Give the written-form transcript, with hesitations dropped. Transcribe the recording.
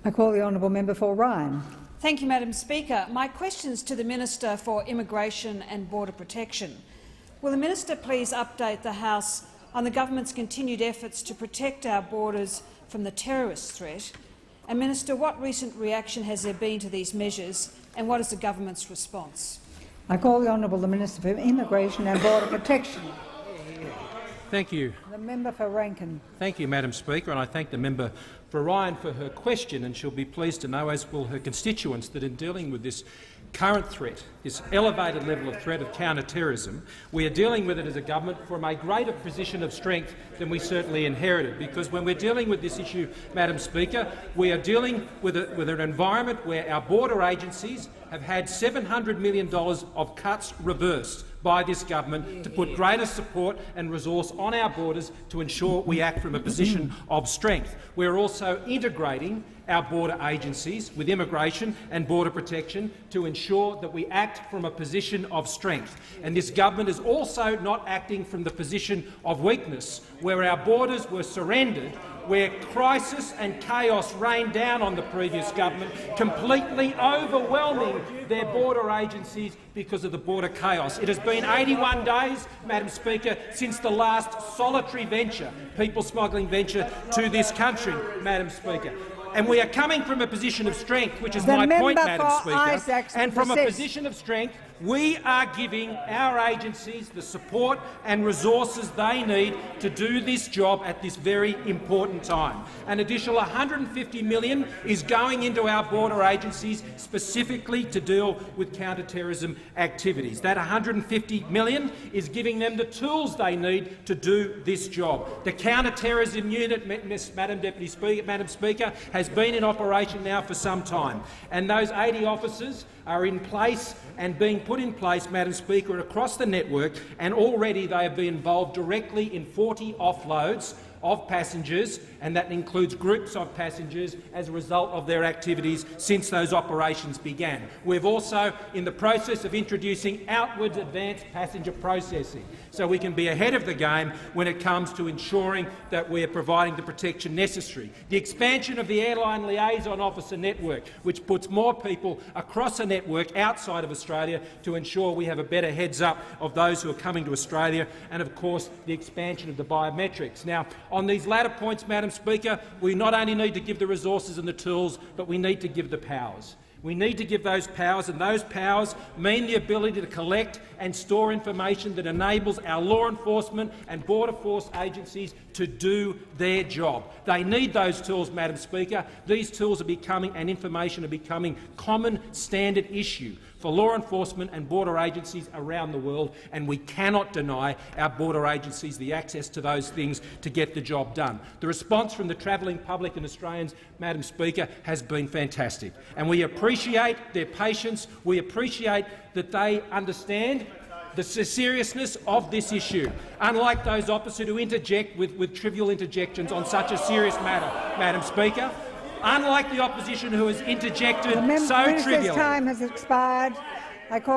I call the honourable member for Ryan. Thank you, Madam Speaker. My question is to the Minister for Immigration and Border Protection. Will the minister please update the House on the government's continued efforts to protect our borders from the terrorist threat? And, Minister, what recent reaction has there been to these measures, and what is the government's response? I call the honourable Minister for Immigration and Border Protection. Thank you. The member for Rankin. Thank you, Madam Speaker, and I thank the member for Ryan for her question, and she'll be pleased to know, as will her constituents, that in dealing with this current threat, this elevated level of threat of counter-terrorism, we are dealing with it as a government from a greater position of strength than we certainly inherited. Because when we're dealing with this issue, Madam Speaker, we are dealing with an environment where our border agencies have had $700 million of cuts reversed by this government to put greater support and resource on our borders to ensure we act from a position of strength. We're also integrating our border agencies with Immigration and Border Protection to ensure that we act from a position of strength. And this government is also not acting from the position of weakness, where our borders were surrendered, where crisis and chaos rained down on the previous government, completely overwhelming their border agencies because of the border chaos. It has been 81 days, Madam Speaker, since the last solitary venture, people smuggling venture, to this country, Madam Speaker. And we are coming from a position of strength, which is my point, Madam Speaker. And from a position of strength, we are giving our agencies the support and resources they need to do this job at this very important time. An additional $150 million is going into our border agencies specifically to deal with counter-terrorism activities. That $150 million is giving them the tools they need to do this job. The counter-terrorism unit, Madam Speaker, has been in operation now for some time, and those 80 officers are in place and being put in place, Madam Speaker, across the network, and already they have been involved directly in 40 offloads of passengers, and that includes groups of passengers as a result of their activities since those operations began. We're also in the process of introducing outwards advanced passenger processing, so we can be ahead of the game when it comes to ensuring that we are providing the protection necessary. The expansion of the Airline Liaison Officer network, which puts more people across a network outside of Australia to ensure we have a better heads-up of those who are coming to Australia, and of course the expansion of the biometrics. Now, on these latter points, Madam Speaker, we not only need to give the resources and the tools, but we need to give the powers. We need to give those powers, and those powers mean the ability to collect and store information that enables our law enforcement and border force agencies to do their job. They need those tools, Madam Speaker. These tools are becoming, and information are becoming, common standard issue for law enforcement and border agencies around the world, and we cannot deny our border agencies the access to those things to get the job done. The response from the travelling public and Australians, Madam Speaker, has been fantastic, and we appreciate their patience. We appreciate that they understand the seriousness of this issue, unlike those opposite who interject with trivial interjections on such a serious matter, Madam Speaker. Unlike the opposition who has interjected so trivially. The time has expired. I call